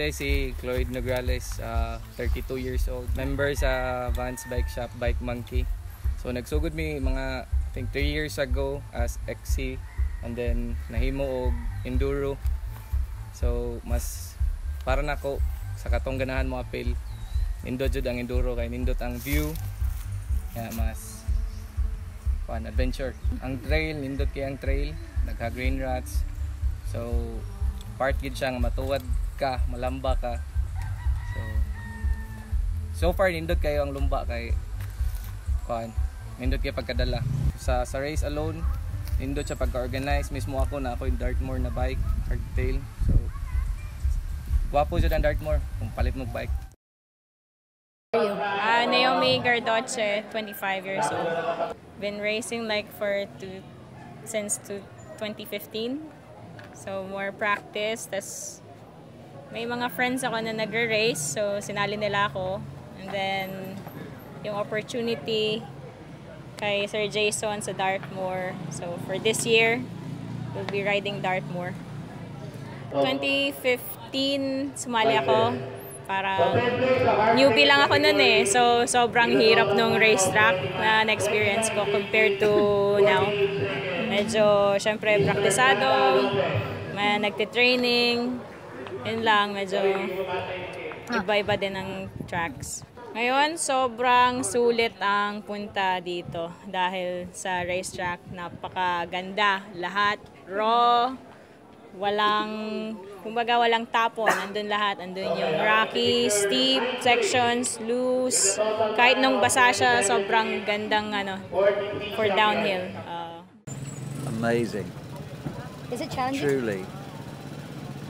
guys, si Cloyd Nograles, 32 years old. Member sa Vans Bike Shop, Bike Monkey. So nagsugod mi mga I think 3 years ago as XC and then nahimo og enduro. So mas para nako sa katong ganahan mo apil. Nindot jud ang enduro kay nindot ang view. Kaya mas fun adventure. Ang trail nindot kay ang trail, nagha green rats. So part gid siya nga matuwad ka, malamba ka. So far nindot kayo ang lumba kay kuan. Nindot kayo pagkadala. Sa race alone, nindot siya pagka-organize. Mismo ako na ako yung Dartmoor na bike, hardtail. So gwapo siya ang Dartmoor kung palit mo bike. Naomi Gardoche, 25 years old. Been racing like since 2015. So more practice, tas may mga friends ako na nagre-race, so sinali nila ako. And then yung opportunity kay Sir Jason sa Dartmoor. So for this year, we'll be riding Dartmoor. 2015 sumali ako. Para newbie lang ako nun eh. So sobrang hirap nung racetrack na na-experience ko compared to now. Medyo syempre praktisado, nagtitraining. Yun lang, medyo iba-iba din ang tracks. Ngayon, sobrang sulit ang punta dito dahil sa racetrack, napakaganda. Lahat raw, kumbaga walang tapon. Andun lahat, andun yung rocky, steep sections, loose. Kahit nung basa siya, sobrang gandang for downhill. Amazing. Is it challenging? Truly.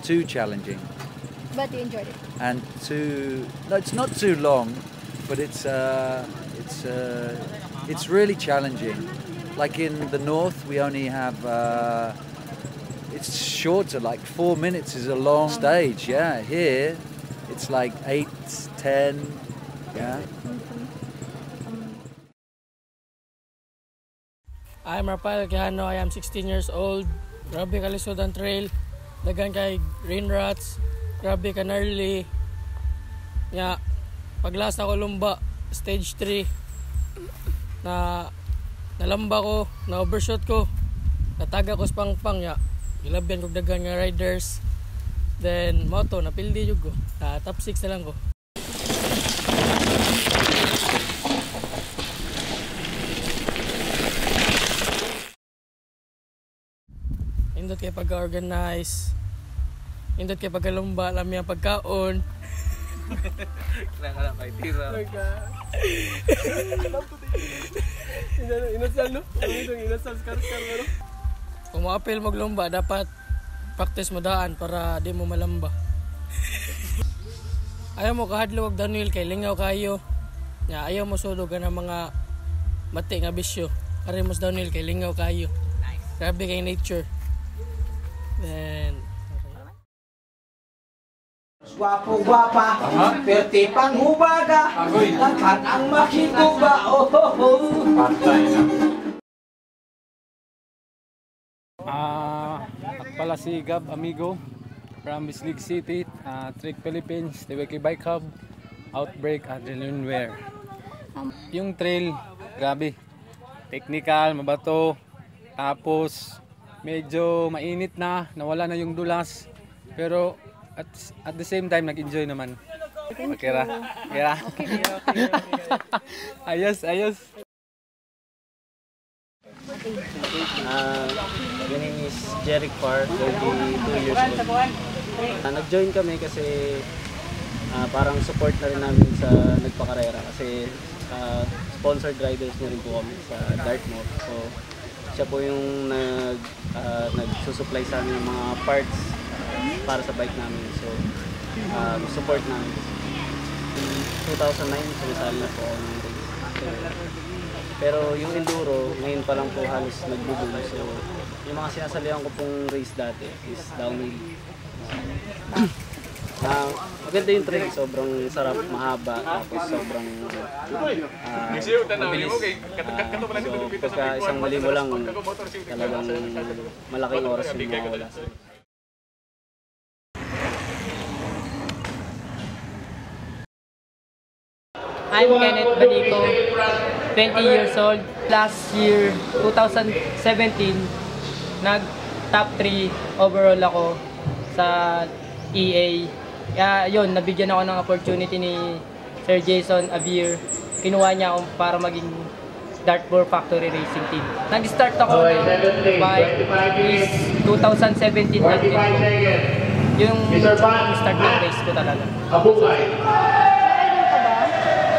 Too challenging. But you enjoyed it. And no, it's not too long, but it's really challenging. Like in the north, we only have it's shorter, like 4 minutes is a long stage. Yeah, here it's like 8, 10. Yeah. I'm Rafael Quijano. I am 16 years old. Grabe kalisod ang trail. Dagan kay green rats. Grabe ka gnarly. Ya, paglas ako lumba, stage 3. Nalamba ko, na overshot ko. Nataga ko sa pangpang ya. Ilabyan ko dagan nga riders. Then moto napildi jud ko. Top 6 na lang ko. Indot kay pag-organize. Indot kay pagkalumba, lami ang pagkaon. Kailangan kay tira. Inasal no? Inasal skar-skar no? Kung mo-appeal maglumba, dapat practice mo daan para di mo malamba. Ayaw mo kahadlok downhill kay lingaw kayo. Ayaw mo sulog ng mga mati nga bisyo. Kare mo downhill kay lingaw kayo. Grabe kay nature. Then Gwapo-gwapa, perti panghubaga, lahat ang makikuba, Patay na. At pala si Gab Amigo from Bislig City, Trick Philippines, The Wiki Bike Hub, Outbreak, Adrenaline Wear. Yung trail, grabe. Technical, mabato, tapos medyo mainit na, nawala na yung dulas. Pero at the same time, nag-enjoy naman. Okay ra? Okay ra? Ayos, ayos. My name is Jeric Park, 32 years old. Nag-join kami kasi parang support na rin namin sa nagpakarera kasi sponsored riders na rin po kami sa Dartmoor. So siya po yung nagsusupply sa amin ng mga parts para sa bike namin. So support namin. In 2009, sumasali na po ako ng race. Pero yung enduro, ngayon pa lang po halos nagbuboom. So yung mga sinasalihan ko pong race dati is downhill. Maganda yung trail, sobrang sarap, mahaba, tapos sobrang mabilis. So pagka isang mali mo lang, talagang malaking oras yung mawala. I'm Kenneth Balico, 20 years old. Last year, 2017, nag-top 3 overall ako sa EA. Kaya yun, nabigyan ako ng opportunity ni Sir Jason Abir. Kinuha niya ako para maging Dartmoor Factory Racing Team. Nag-start ako ng bike is 2017 yung start ng race ko talaga.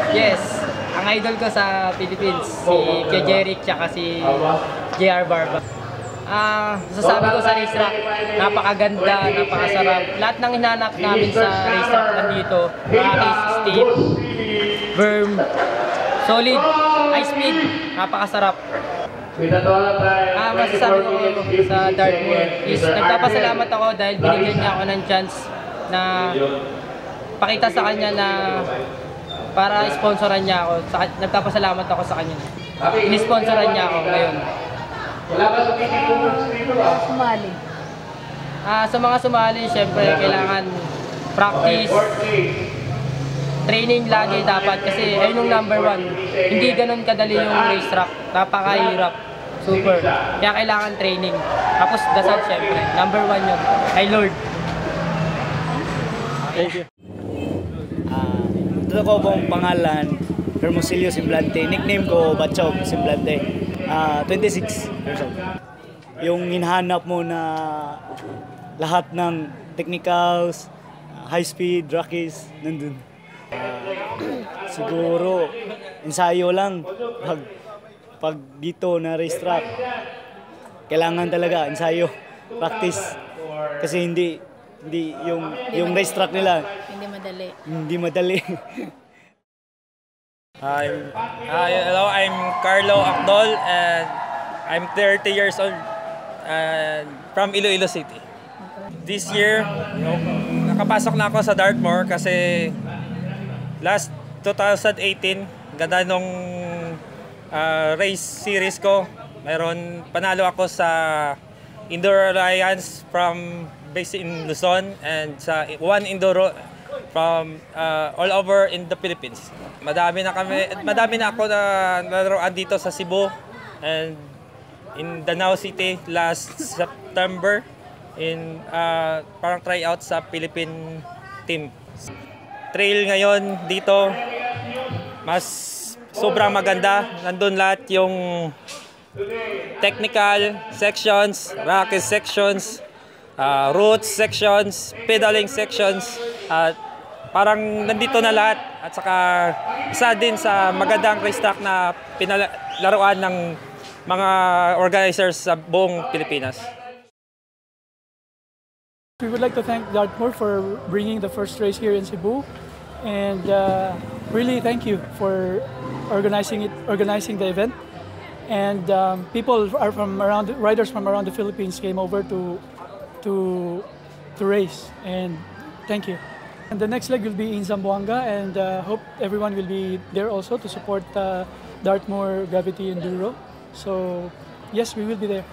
Yes, ang idol ko sa Philippines, si Kuya Jeric tsaka si JR Barba. Sasabi ko sa racetrack, napakaganda, napakasarap. Lahat ng hinanap namin sa racetrack nandito, race, steep, berm, solid, high speed, napakasarap. Masasabi ko sa Dartmoor is nagpapasalamat ako dahil binigyan niya ako ng chance na pakita sa kanya na para sponsoran niya ako. Nagpapasalamat ako sa kanya. Inisponsoran niya ako ngayon. Sumali. Sa mga sumali, syempre kailangan practice, training lagi dapat kasi ayun yung number 1. Hindi ganun kadali yung racetrack. Napakahirap. Super. Kaya kailangan training. Tapos dasal syempre. Number 1 yun. Kay Lord. Thank you. Ito ko pong pangalan, Hermosilio Semblante. Nickname ko, Batchog Semblante. 26 years old. Yung hinahanap mo na lahat ng technicals, high speed, rockies, nandun. Siguro, ensayo lang. Pag dito na racetrack, kailangan talaga ensayo, practice. Kasi hindi yung racetrack nila. Hindi madali. Hello, I'm Carlo Akdol and I'm 30 years old and from Iloilo City. This year, nakapasok na ako sa Dartmoor kasi last 2018, ganda nung race series ko. Panalo ako sa Indoor Alliance based in Luzon and sa One Enduro from all over in the Philippines. Madami na ako na laruan dito sa Cebu and in Danao City last September in parang tryout sa Philippine team. Trail ngayon dito mas sobrang maganda. Nandun lahat yung technical sections, rocket sections, routes sections, pedaling sections. Parang nandito na lahat at saka isa din sa magandang racetrack na pinalaruan ng mga organizers sa buong Pilipinas. We would like to thank Dartmoor for bringing the first race here in Cebu, and really thank you for organizing the event. And riders from around the Philippines came over to race, and thank you. And the next leg will be in Zamboanga, and hope everyone will be there also to support Dartmoor Gravity Enduro. So yes, we will be there.